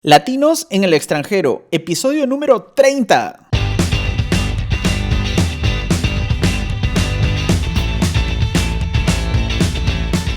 Latinos en el extranjero, episodio número 30.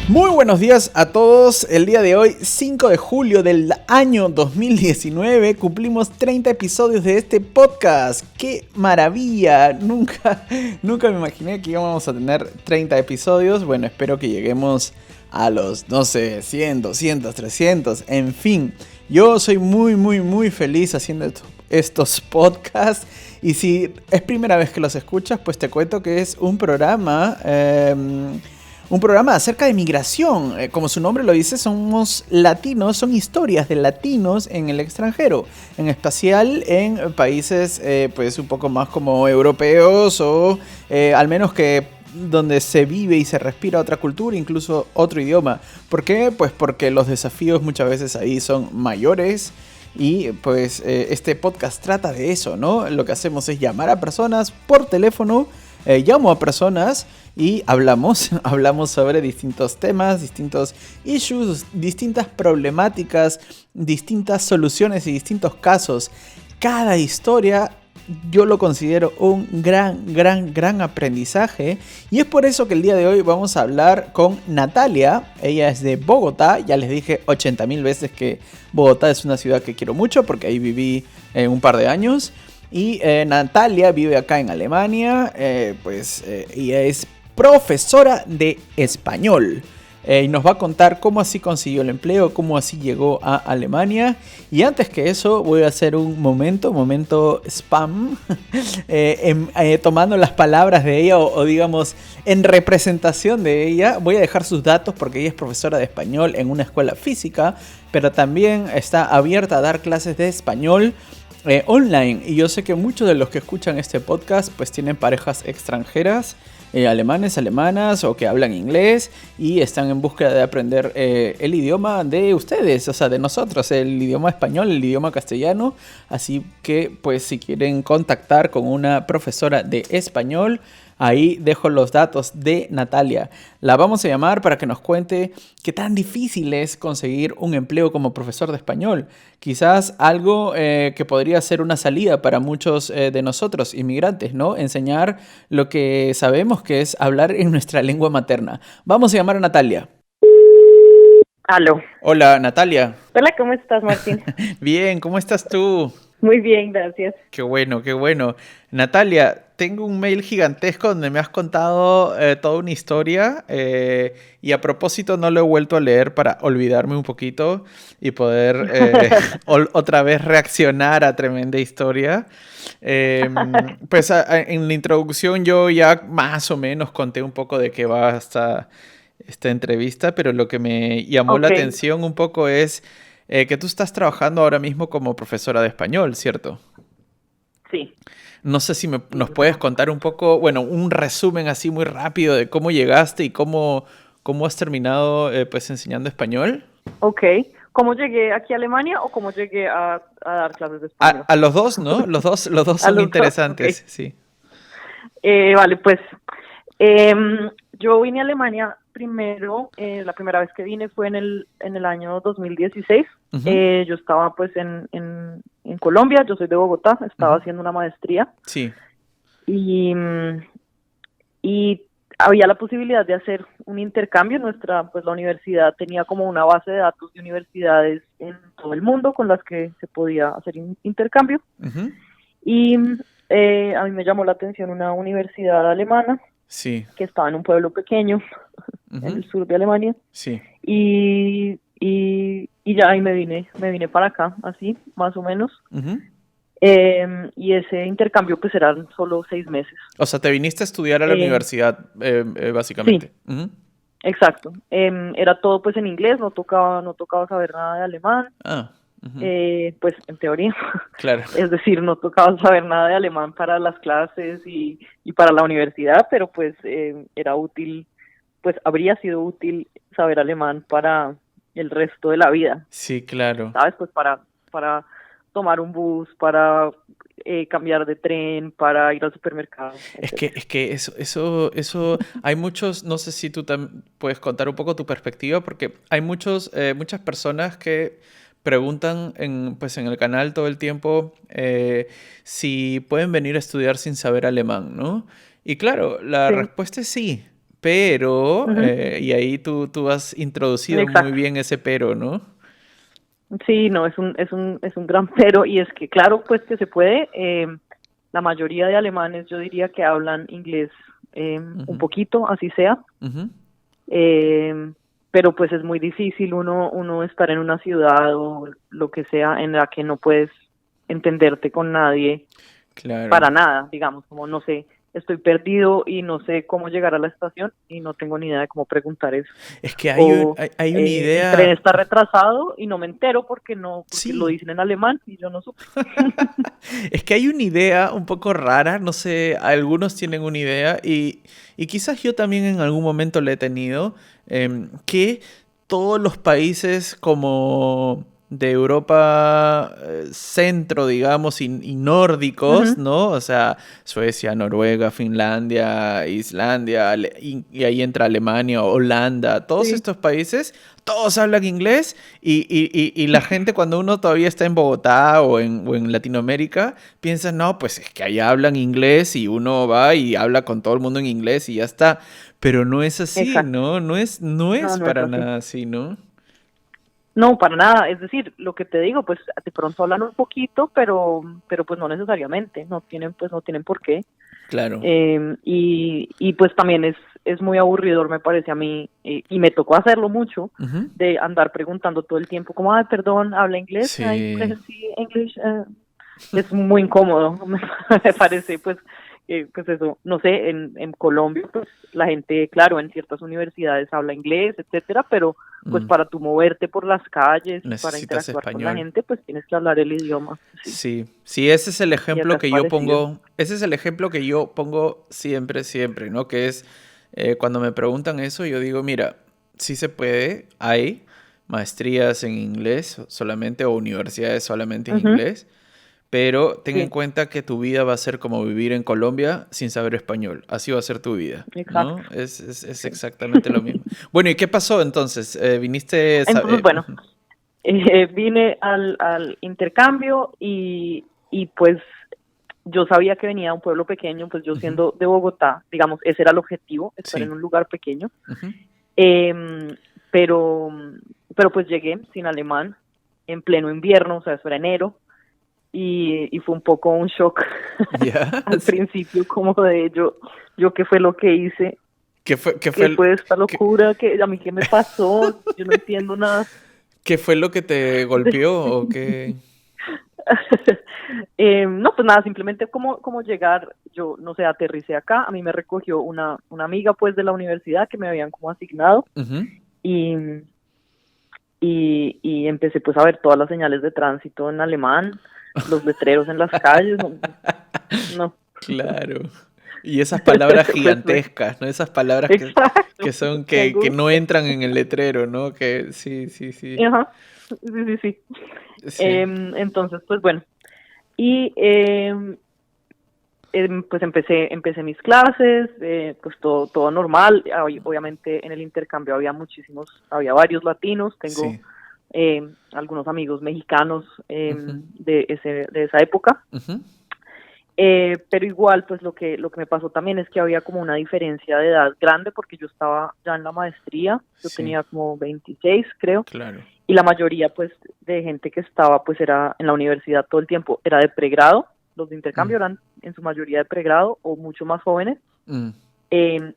Muy buenos días a todos. El día de hoy, 5 de julio del año 2019, cumplimos 30 episodios de este podcast. ¡Qué maravilla! Nunca me imaginé que íbamos a tener 30 episodios. Bueno, espero que lleguemos a los, 100, 200, 300, en fin. Yo soy muy feliz haciendo estos podcasts. Y si es primera vez que los escuchas, pues te cuento que es un programa acerca de migración. Como su nombre lo dice, somos latinos, son historias de latinos en el extranjero, en especial en países pues un poco más como europeos o al menos que donde se vive y se respira otra cultura, incluso otro idioma. ¿Por qué? Pues porque los desafíos muchas veces ahí son mayores. Y pues este podcast trata de eso, ¿no? Lo que hacemos es llamar a personas por teléfono. Llamo a personas y hablamos sobre distintos temas, distintos issues, distintas problemáticas, distintas soluciones y distintos casos. Cada historia yo lo considero un gran aprendizaje, y es por eso que el día de hoy vamos a hablar con Natalia. Ella es de Bogotá. Ya les dije 80,000 veces que Bogotá es una ciudad que quiero mucho porque ahí viví un par de años. Y Natalia vive acá en Alemania. Ella es profesora de español. Y nos va a contar cómo así consiguió el empleo, cómo así llegó a Alemania. Y antes que eso, voy a hacer un momento spam, tomando las palabras de ella o digamos en representación de ella. Voy a dejar sus datos porque ella es profesora de español en una escuela física, pero también está abierta a dar clases de español online. Y yo sé que muchos de los que escuchan este podcast pues tienen parejas extranjeras, alemanes, alemanas, o que hablan inglés y están en búsqueda de aprender el idioma de ustedes, o sea, de nosotros, el idioma español, el idioma castellano. Así que, pues, si quieren contactar con una profesora de español, ahí dejo los datos de Natalia. La vamos a llamar para que nos cuente qué tan difícil es conseguir un empleo como profesor de español. Quizás algo que podría ser una salida para muchos de nosotros, inmigrantes, ¿no? Enseñar lo que sabemos, que es hablar en nuestra lengua materna. Vamos a llamar a Natalia. Aló. Hola, Natalia. Hola, ¿cómo estás, Martín? Bien, ¿cómo estás tú? Muy bien, gracias. Qué bueno. Natalia, tengo un mail gigantesco donde me has contado toda una historia y a propósito no lo he vuelto a leer para olvidarme un poquito y poder otra vez reaccionar a tremenda historia. En la introducción yo ya más o menos conté un poco de qué va esta entrevista, pero lo que me llamó la atención un poco es que tú estás trabajando ahora mismo como profesora de español, ¿cierto? Sí. No sé si nos puedes contar un poco, bueno, un resumen así muy rápido de cómo llegaste y cómo has terminado pues enseñando español. Ok. ¿Cómo llegué aquí a Alemania o cómo llegué a dar clases de español? A los dos, ¿no? Los dos son interesantes, okay. Sí. Vale, pues yo vine a Alemania primero, la primera vez que vine fue en el año 2016. Uh-huh. Yo estaba pues en Colombia, yo soy de Bogotá, estaba haciendo una maestría. Sí. Y había la posibilidad de hacer un intercambio. La universidad tenía como una base de datos de universidades en todo el mundo con las que se podía hacer intercambio. Uh-huh. Y a mí me llamó la atención una universidad alemana. Sí. Que estaba en un pueblo pequeño, uh-huh, en el sur de Alemania. Sí. Y ya ahí me vine para acá, así, más o menos. Uh-huh. Y ese intercambio pues eran solo 6 meses. O sea, te viniste a estudiar a la universidad, básicamente. Sí, uh-huh, exacto. Era todo pues en inglés, no tocaba saber nada de alemán. Ah. Uh-huh. Pues en teoría, claro. Es decir, no tocaba saber nada de alemán para las clases y para la universidad, pero pues era útil, pues habría sido útil saber alemán para el resto de la vida. Sí, claro. ¿Sabes? Pues para tomar un bus, para cambiar de tren, para ir al supermercado. Es que eso hay muchos, no sé si tú puedes contar un poco tu perspectiva, porque hay muchas personas que preguntan pues en el canal todo el tiempo si pueden venir a estudiar sin saber alemán, ¿no? Y claro, la Sí. respuesta es sí, pero, Ujú. y ahí tú has introducido muy Exacto. bien ese pero, ¿no? Sí, no, es un gran pero, y es que claro, pues que se puede. La mayoría de alemanes yo diría que hablan inglés un Ujú, poquito, así sea. ujú, eh, pero pues es muy difícil uno estar en una ciudad o lo que sea en la que no puedes entenderte con nadie claro. para nada, digamos, como no sé, estoy perdido y no sé cómo llegar a la estación y no tengo ni idea de cómo preguntar eso. Es que O hay una el tren idea, está retrasado y no me entero porque lo sí. dicen en alemán y yo no supe. Es que hay una idea un poco rara, no sé, algunos tienen una idea y quizás yo también en algún momento la he tenido, que todos los países como de Europa centro, digamos, y nórdicos, Ujú, ¿no? O sea, Suecia, Noruega, Finlandia, Islandia, y ahí entra Alemania, Holanda, todos sí, estos países, todos hablan inglés y la gente cuando uno todavía está en Bogotá o en Latinoamérica, piensa, no, pues es que allá hablan inglés y uno va y habla con todo el mundo en inglés y ya está. Pero no es así, exacto. ¿no? No No, es no es para así. nada así, ¿no? No, para nada. Es decir, lo que te digo, pues de pronto hablan un poquito, pero pues no necesariamente. No tienen por qué. Claro. Y pues también es muy aburridor, me parece a mí, y me tocó hacerlo mucho, Ujú. de andar preguntando todo el tiempo, como, ay, perdón, ¿habla inglés? Ay, Sí. sprechen Sie English? Es muy incómodo, me parece, pues eso, no sé, en Colombia, pues la gente, claro, en ciertas universidades habla inglés, etcétera, pero pues Mm. para tú moverte por las calles y para Necesitas interactuar con la español. gente, pues tienes que hablar el idioma, sí, Sí, sí, ese es el y acá ejemplo es que yo parecido. pongo, ese es el ejemplo que yo pongo siempre, siempre, ¿no? Que es cuando me preguntan eso, yo digo, mira, sí se puede, hay maestrías en inglés solamente o universidades solamente en Ujú, inglés, pero ten en sí, cuenta que tu vida va a ser como vivir en Colombia sin saber español, así va a ser tu vida, exacto, ¿no? Es sí. exactamente lo mismo. Bueno, ¿y qué pasó entonces? ¿Viniste, Entonces, bueno, vine al intercambio y pues yo sabía que venía de un pueblo pequeño, pues yo ujú, siendo de Bogotá, digamos, ese era el objetivo, estar en sí, un lugar pequeño. ujú, Em, pero, pero pues llegué sin alemán en pleno invierno, o sea, eso era enero, y fue un poco un shock ya, al sí. principio, como de yo qué fue lo que hice, Qué fue qué fue esta qué, locura, que a mí qué me pasó, yo no entiendo nada. qué fue lo que te golpeó o qué? No, pues nada, simplemente como llegar, yo no sé, aterricé acá, a mí me recogió una amiga pues de la universidad que me habían como asignado Ujú. y, y empecé pues a ver todas las señales de tránsito en alemán, los letreros en las calles, no, no. Claro. Y esas palabras Pues gigantescas, ¿no? Esas palabras que exacto, son qué que no angustia. entran en el letrero, ¿no? Que sí, sí, sí. Ajá, sí, sí, sí. Sí. Entonces, pues bueno, y pues empecé mis clases, pues todo normal. Obviamente en el intercambio había varios latinos, tengo Sí. algunos amigos mexicanos Ujú, de esa época. ujú. Pero igual, pues lo que me pasó también es que había como una diferencia de edad grande porque yo estaba ya en la maestría, yo Sí, tenía como 26 creo, claro. y la mayoría pues de gente que estaba pues era en la universidad todo el tiempo, era de pregrado, los de Mm, intercambio eran en su mayoría de pregrado o mucho más jóvenes, mm,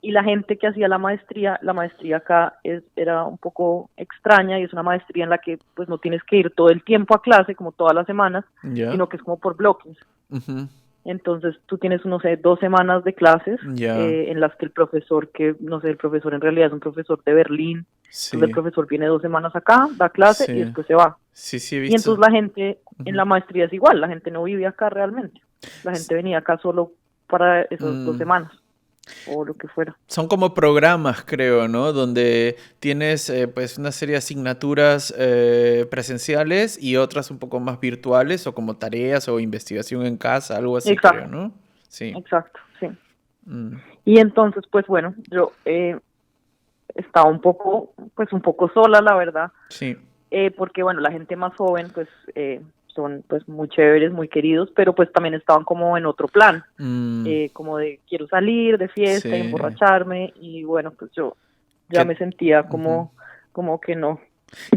y la gente que hacía la maestría acá era un poco extraña y es una maestría en la que pues no tienes que ir todo el tiempo a clase como todas las semanas, ya. sino que es como por bloques. Ujú, Entonces tú tienes, no sé, 2 semanas de clases ya. en las que el profesor, no sé, el profesor en realidad es un profesor de Berlín, entonces el Sí, profesor viene 2 semanas acá, da clase y sí. después se va. Sí, sí he Y visto. entonces la gente en Ujú. la maestría es igual, la gente no vive acá realmente, la S- gente venía acá solo para esas dos mm, semanas o lo que fuera. Son como programas, creo, ¿no? Donde tienes pues una serie de asignaturas presenciales y otras un poco más virtuales o como tareas o investigación en casa, algo así, creo, Exacto, ¿no? Sí. exacto, sí. Mm, Y entonces, pues bueno, yo estaba un poco sola, la verdad, sí. porque bueno, la gente más joven pues son pues muy chéveres, muy queridos, pero pues también estaban como en otro plan, como de quiero salir de fiesta, Sí. emborracharme, y bueno, pues yo ya Que, me sentía ujú. como que no,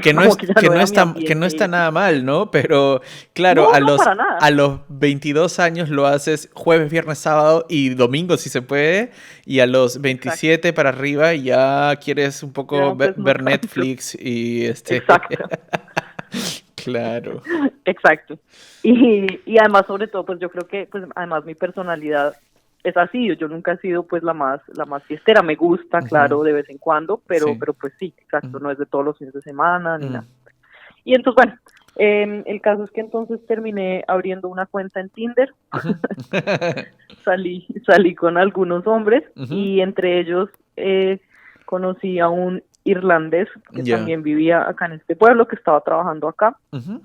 Que no como es, que ya que no no era mi está, que no ambiente está ir. nada mal, ¿no? Pero claro, No, no, para a nada. los 22 años lo haces jueves, viernes, sábado y domingo si se puede. Y a los Exacto. 27 para arriba ya quieres un poco Ya pues no ver tanto. Netflix y Exacto. Claro. Exacto. Y además, sobre todo, pues yo creo que, pues además mi personalidad es así. Yo nunca he sido pues la más fiestera. Me gusta, Ujú. claro, de vez en cuando, Sí. pero pues sí, exacto, Ujú. no es de todos los fines de semana ni Mm. nada. Y entonces, bueno, el caso es que entonces terminé abriendo una cuenta en Tinder. Ujú. Salí con algunos hombres, Ujú. y entre ellos conocí a un irlandés que Ya. también vivía acá en este pueblo, que estaba trabajando acá. Ujú.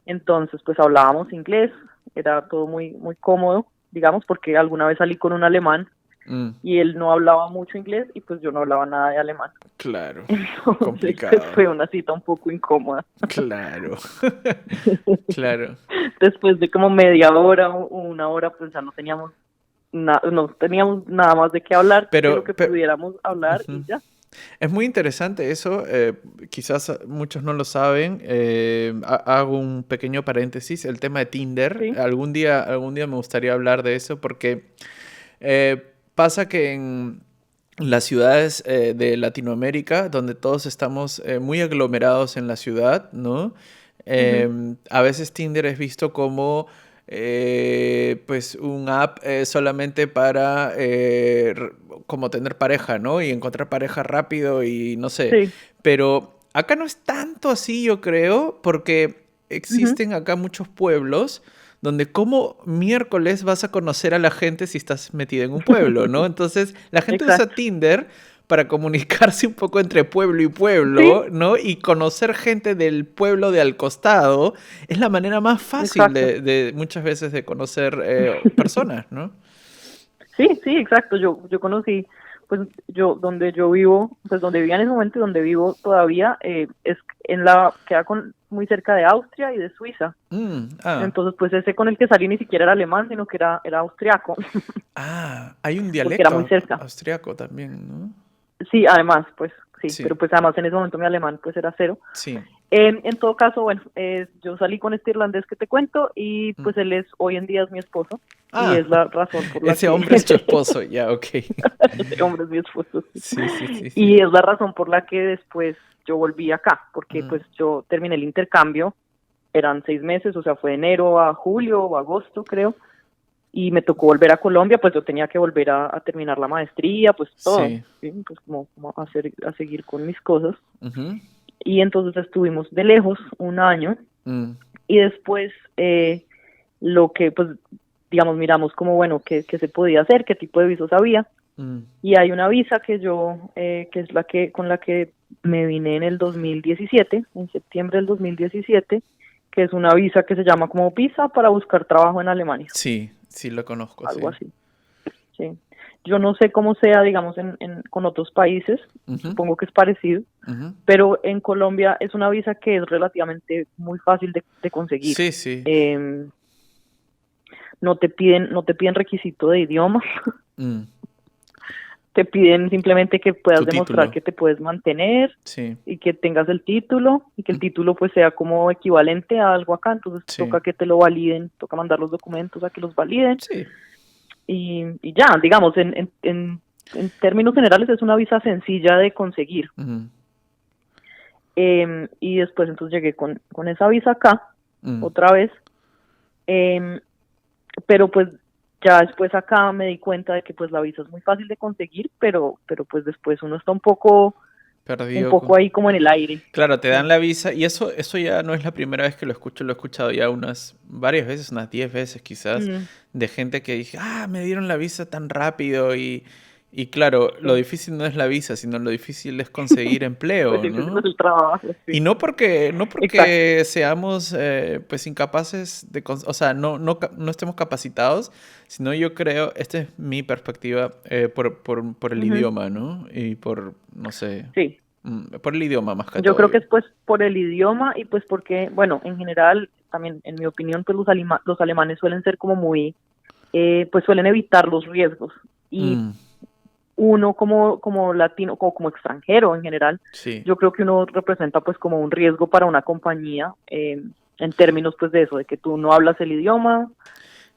Entonces, pues hablábamos inglés, era todo muy, muy cómodo, digamos, porque alguna vez salí con un alemán Mm. y él no hablaba mucho inglés y pues yo no hablaba nada de alemán. Claro. Entonces, pues Complicado. fue una cita un poco incómoda. Claro. Claro. Después de como media hora o una hora, pues ya no teníamos nada más de qué hablar, de lo que Pero, pudiéramos hablar, ujú. y ya. Es muy interesante eso, quizás muchos no lo saben. Hago un pequeño paréntesis, el tema de Tinder. Sí. Algún día me gustaría hablar de eso porque pasa que en las ciudades de Latinoamérica, donde todos estamos muy aglomerados en la ciudad, ¿no? Ujú. A veces Tinder es visto como pues un app solamente para como tener pareja, ¿no? Y encontrar pareja rápido y no sé. Sí. Pero acá no es tanto así, yo creo, porque Ujú. existen acá muchos pueblos donde como miércoles vas a conocer a la gente si estás metida en un pueblo, ¿no? Entonces la gente usa Exacto. Tinder para comunicarse un poco entre pueblo y Sí, pueblo, ¿no? Y conocer gente del pueblo de al costado es la manera más fácil exacto. de muchas veces de conocer personas, ¿no? Sí, sí, exacto. Yo conocí, pues yo, donde yo vivo, pues donde vivía en ese momento y donde vivo todavía, queda muy cerca de Austria y de Suiza. Ah, Entonces, pues ese con el que salí ni siquiera era alemán, sino que era austriaco, hay un porque era dialecto muy cerca. austriaco también, ¿no? Sí, además, pues sí, Sí, pero pues además en ese momento mi alemán pues era cero. sí. En todo caso, bueno, yo salí con este irlandés que te cuento, y Mm. pues hoy en día es mi esposo, y Ah, es la razón por la ese que hombre es tu esposo, ya, ok. ese hombre es mi esposo, sí. Sí, sí, sí, sí. Y es la razón por la que después yo volví acá, porque Mm. pues yo terminé el intercambio, eran 6 meses, o sea, fue de enero a julio o agosto, creo, y me tocó volver a Colombia, pues yo tenía que volver a terminar la maestría, pues todo, Sí. ¿sí? Pues como a seguir con mis cosas. Ujú. Y entonces estuvimos de lejos un año, Mm. y después lo que, pues, digamos, miramos como, bueno, qué se podía hacer, qué tipo de visos había, Mm. y hay una visa que es con la que me vine en el 2017, en septiembre del 2017, que es una visa que se llama como visa para buscar trabajo en Alemania, Sí, sí lo conozco, algo sí. así, sí. Yo no sé cómo sea, digamos, con otros países, Ujú. supongo que es parecido, Ujú. pero en Colombia es una visa que es relativamente muy fácil de conseguir. Sí, sí. Em, no te piden requisito de idioma, Mm. te piden simplemente que puedas Tu demostrar título. que te puedes mantener Sí, y que tengas el título, y que el mm, título pues sea como equivalente a algo acá, entonces sí, toca que te lo validen, toca mandar los documentos a que los validen, sí. y ya, digamos, en términos generales es una visa sencilla de conseguir. Mm. Y después entonces llegué con esa visa acá, Mm. otra vez, em, pero pues ya después acá me di cuenta de que pues la visa es muy fácil de conseguir, pero pues después uno está un Perdido. poco ahí como en el aire. Claro, te dan Sí. la visa y eso ya no es la primera vez que lo escucho, lo he escuchado ya varias veces, unas 10 veces quizás, Mm, de gente que dije, me dieron la visa tan rápido y claro, lo sí. difícil no es la visa, sino lo difícil es conseguir Lo empleo, difícil es ¿no? el trabajo, Y sí. no Exacto. porque seamos pues incapaces o sea, no estemos capacitados, sino yo creo, esta es mi perspectiva por el Ujú. idioma, ¿no? Y por, no sé. Sí. Por el idioma más que Yo todo. creo que es pues por el idioma y pues porque, bueno, en general, también en mi opinión, pues los alemanes suelen ser como muy, pues suelen evitar los riesgos. Y Mm, uno como latino, como extranjero en general, sí, yo creo que uno representa pues como un riesgo para una compañía, en términos pues de eso, de que tú no hablas el idioma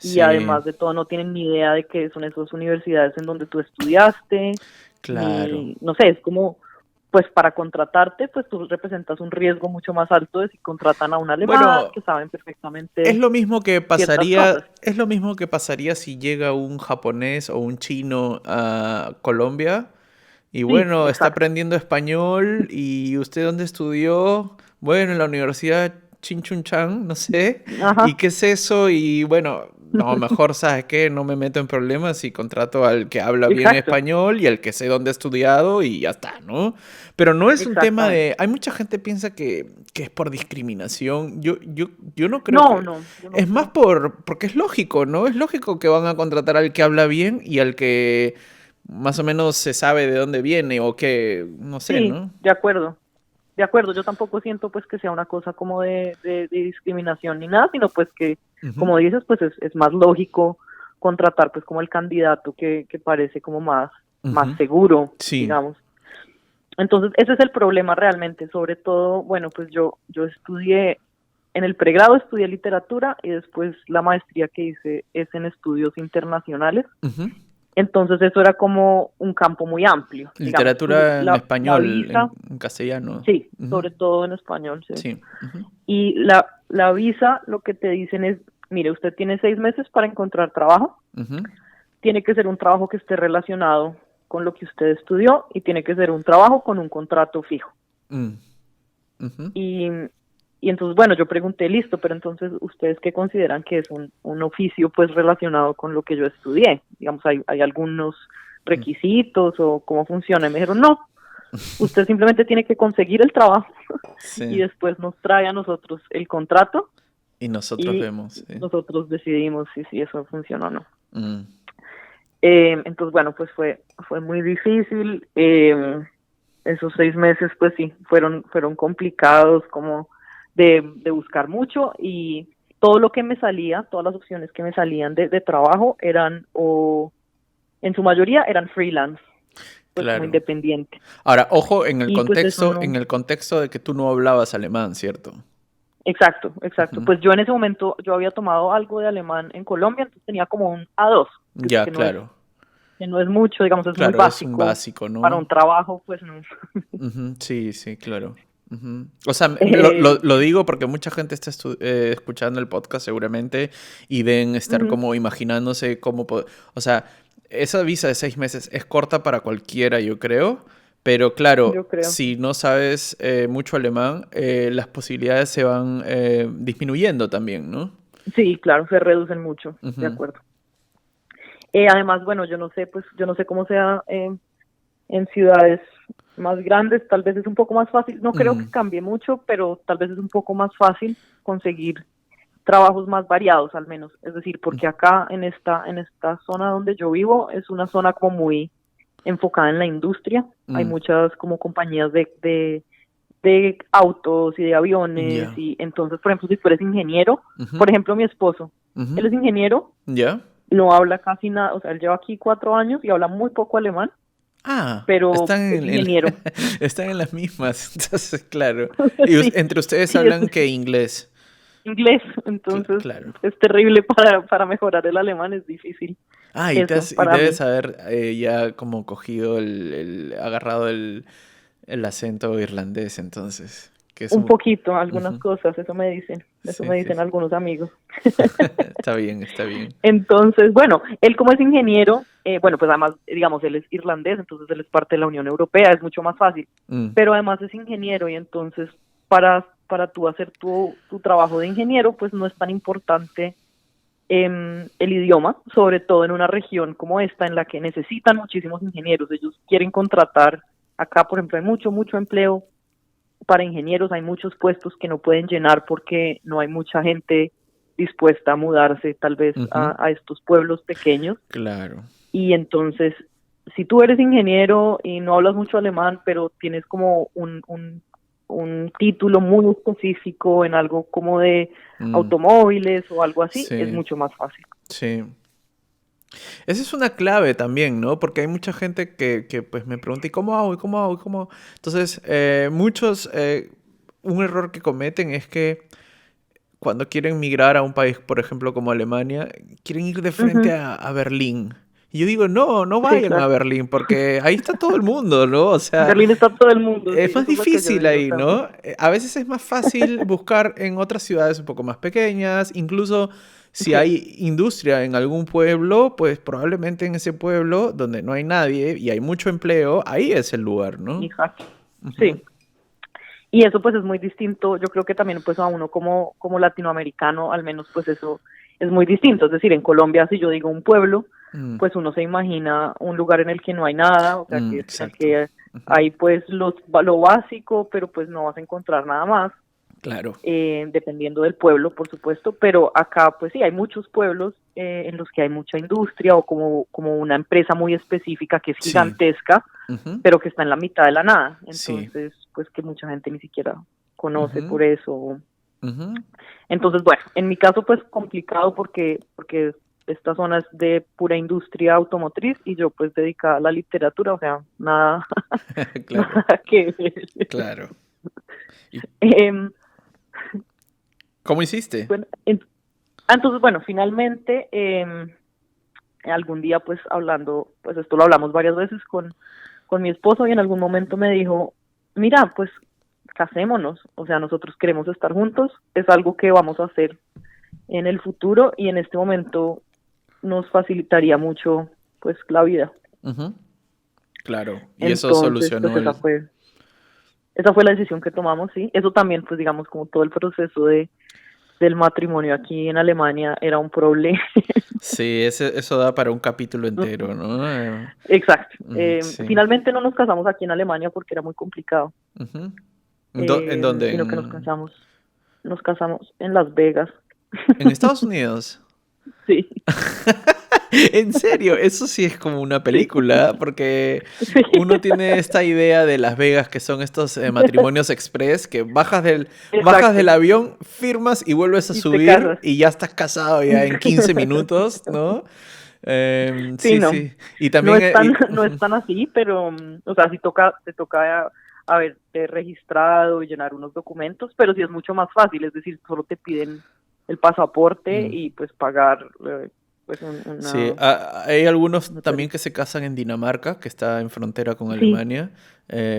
y sí, además de todo no tienen ni idea de qué son esas universidades en donde tú estudiaste, claro. ni, no sé, es como, pues para contratarte, pues tú representas un riesgo mucho más alto de si contratan a un alemán Bueno, que saben perfectamente ciertas cosas. es lo mismo que pasaría si llega un japonés o un chino a Colombia y Sí, bueno, está exacto. aprendiendo español y usted dónde estudió, bueno, en la Universidad Chinchunchan, no sé, y Ajá. qué es eso y bueno, no, mejor, ¿sabes qué? No me meto en problemas y contrato al que habla bien Exacto, español y al que sé dónde ha estudiado y ya está, ¿no? Pero no es un tema exactamente. de... Hay mucha gente que piensa que es por discriminación. Yo no creo No, que... no, yo no Es más creo. porque es lógico, ¿no? Es lógico que van a contratar al que habla bien y al que más o menos se sabe de dónde viene o que, no sé, Sí, ¿no? de acuerdo. De acuerdo, yo tampoco siento pues que sea una cosa como de discriminación ni nada, sino pues que, Ujú, como dices, pues es más lógico contratar pues como el candidato que parece como más ujú. seguro, Sí. digamos. Entonces, ese es el problema realmente, sobre todo, bueno, pues yo estudié, en el pregrado estudié literatura y después la maestría que hice es en estudios internacionales. Ujú. Entonces eso era como un campo muy amplio, digamos, Literatura en la español, visa, en castellano. sí, Ujú. sobre todo en español, sí. Sí. Ujú. Y la visa lo que te dicen es, mire, usted tiene 6 meses para encontrar trabajo, Ujú. tiene que ser un trabajo que esté relacionado con lo que usted estudió y tiene que ser un trabajo con un contrato fijo. Mm. Ujú. Y, y entonces, bueno, yo pregunté, listo, pero entonces, ¿ustedes qué consideran que es un oficio pues relacionado con lo que yo estudié? Digamos, hay algunos Mm. requisitos o cómo funciona. Y me dijeron, no, usted simplemente tiene que conseguir el trabajo y Sí. después nos trae a nosotros el contrato Y nosotros y vemos, sí. nosotros decidimos si eso funciona o no. Mm. Entonces, bueno, pues fue muy difícil. Esos 6 meses, pues sí, fueron complicados, como de buscar mucho y todo lo que me salía, todas las opciones que me salían de trabajo eran, o en su mayoría eran freelance, pues como Claro. independiente. Ahora, ojo Y pues eso en no. el contexto de que tú no hablabas alemán, ¿cierto? Exacto, exacto. Ujú. Pues yo en ese momento, yo había tomado algo de alemán en Colombia, entonces tenía como un A2, Ya, que claro. no es mucho, digamos, es muy Claro, es un básico básico, para ¿no? un trabajo, pues no. Ujú. Sí, sí, claro. Ujú. O sea, Eh, lo digo porque mucha gente está escuchando el podcast seguramente y deben estar Ujú, como imaginándose cómo... O sea, esa visa de 6 meses es corta para cualquiera, yo creo, pero claro, yo creo. si no sabes mucho alemán, las posibilidades se van disminuyendo también, ¿no? Sí, claro, se reducen mucho, de Ujú. acuerdo. Además, bueno, yo no sé, pues, yo no sé cómo sea en ciudades más grandes, tal vez es un poco más fácil, no creo que Mm, cambie mucho, pero tal vez es un poco más fácil conseguir trabajos más variados, al menos. Es decir, porque acá en esta zona donde yo vivo es una zona como muy enfocada en la industria. Hay mm, muchas como compañías de autos y de aviones ya. y entonces, por ejemplo, si tú eres ingeniero, Ujú, por ejemplo, mi esposo, ujú. él es ingeniero, ¿Ya? no habla casi nada, o sea, él lleva aquí 4 años y habla muy poco alemán, Ah, pero es ingeniero. están en las mismas, entonces, claro. Y Sí, entre ustedes sí, es hablan que inglés. inglés, entonces Claro. es terrible para mejorar el alemán, es difícil Ah, eso y para debes mí. haber ya como cogido agarrado el acento irlandés, entonces, que es Un un... poquito, algunas Ujú. cosas, eso Sí, me sí, dicen sí. algunos amigos. Está bien, está bien. Entonces, bueno, él como es ingeniero, bueno, pues además, digamos, él es irlandés, entonces él es parte de la Unión Europea, es mucho más fácil, Mm, pero además es ingeniero y entonces para tú hacer tu trabajo de ingeniero, pues no es tan importante el idioma, sobre todo en una región como esta en la que necesitan muchísimos ingenieros. Ellos quieren contratar, acá por ejemplo hay mucho empleo para ingenieros, hay muchos puestos que no pueden llenar porque no hay mucha gente dispuesta a mudarse tal vez ujú. a estos pueblos pequeños Claro. y entonces si tú eres ingeniero y no hablas mucho alemán, pero tienes como un título muy específico en algo como de automóviles o algo así, Sí, es mucho más fácil. sí. Esa es una clave también, ¿no? Porque hay mucha gente que pues me pregunta, ¿y cómo hago? ¿Y cómo hago? ¿Y cómo hago? Entonces, muchos, un error que cometen es que cuando quieren migrar a un país, por ejemplo, como Alemania, quieren ir de frente Ujú. a Berlín. Y yo digo, no, no Sí, vayan a claro. Berlín, porque ahí está todo el mundo, ¿no? O En sea, Berlín está todo el mundo, sí, es más eso es lo que yo difícil digo ahí, también. ¿no? A veces es más fácil buscar en otras ciudades un poco más pequeñas, incluso si Sí, hay industria en algún pueblo, pues probablemente en ese pueblo donde no hay nadie y hay mucho empleo, ahí es el lugar, ¿no? exacto. Ujú. Sí. Y eso pues es muy distinto, yo creo que también pues a uno como latinoamericano, al menos pues eso es muy distinto. Es decir, en Colombia si yo digo un pueblo, Mm, pues uno se imagina un lugar en el que no hay nada, o sea, que es en el exacto. que Ujú. hay pues lo básico, pero pues no vas a encontrar nada más. Claro. Dependiendo del pueblo, por supuesto, pero acá pues sí, hay muchos pueblos en los que hay mucha industria o como una empresa muy específica que es Sí. gigantesca, Ujú. pero que está en la mitad de la nada, Sí. entonces pues que mucha gente ni siquiera conoce Ujú. por eso. Ujú. Entonces, bueno, en mi caso pues complicado porque esta zona es de pura industria automotriz y yo pues dedicada a la literatura, o sea, nada, Claro, nada que ver. claro. ¿Y Em, cómo hiciste? bueno, entonces, bueno, finalmente, algún día, pues hablando, pues esto lo hablamos varias veces con mi esposo y en algún momento me dijo, mira, pues casémonos, o sea, nosotros queremos estar juntos, es algo que vamos a hacer en el futuro y en este momento nos facilitaría mucho, pues, la vida. Ujú. Claro. Y eso Entonces, pues solucionó el... esa fue la decisión que tomamos, sí. Eso también, pues, digamos, como todo el proceso del matrimonio aquí en Alemania era un problema. Sí, eso da para un capítulo entero, ¿no? Exacto. Sí. Finalmente no nos casamos aquí en Alemania porque era muy complicado, Ujú. ¿En dónde? sino que nos casamos en Las Vegas. En Estados Unidos. Sí, En serio, eso sí es como una sí, película, porque sí. uno tiene esta idea de Las Vegas, que son estos matrimonios express, que bajas del Exacto. avión, firmas y vuelves a Y te subir casas. y ya estás casado ya en 15 minutos, ¿no? Sí, Sí, no. sí. Y también... No es tan así, pero, o sea, sí te toca haberte registrado y llenar unos documentos, pero sí es mucho más fácil, es decir, solo te piden el pasaporte mm, y pues pagar pues sí, hay algunos una también tarifa. que se casan en Dinamarca, que está en frontera con Sí, Alemania.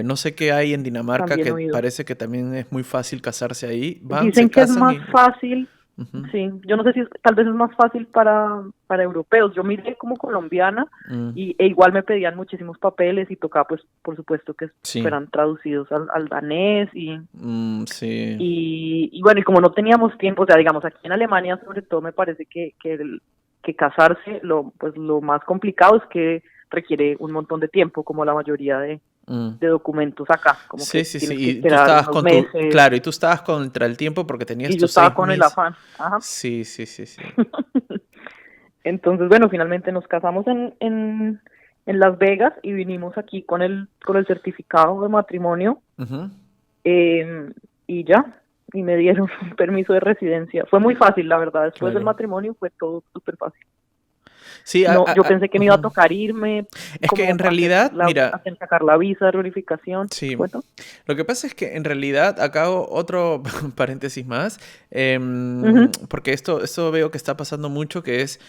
No sé qué hay en Dinamarca, también he que oído. parece que también es muy fácil casarse ahí. Van, se Dicen que es casan más y... fácil, Ujú. sí, yo no sé si tal vez es más fácil para europeos. Yo miré como colombiana Mm, e igual me pedían muchísimos papeles y tocaba pues por supuesto que sí, fueran traducidos al danés sí, y bueno, y como no teníamos tiempo, o sea, digamos aquí en Alemania sobre todo me parece que casarse pues lo más complicado es que requiere un montón de tiempo, como la mayoría mm. de documentos acá, como que Sí, sí, sí. tienes que Y tú esperar estabas unos con tu... meses Claro, y tú estabas contra el tiempo porque tenías y yo tus estaba seis con el meses. afán. Ajá. Sí, sí, sí, sí. Entonces, bueno, finalmente nos casamos en Las Vegas y vinimos aquí con el certificado de matrimonio Ujú. eh, y ya, y me dieron un permiso de residencia. Fue muy fácil, la verdad, después del Claro. matrimonio fue todo súper fácil. Sí, No, yo pensé que me iba a ujú. tocar irme, Es que en como realidad, mira, hacer sacar la visa de reunificación. sí. Bueno, Lo que pasa es que en realidad, acá hago otro paréntesis más, ujú, porque esto veo que está pasando mucho, que es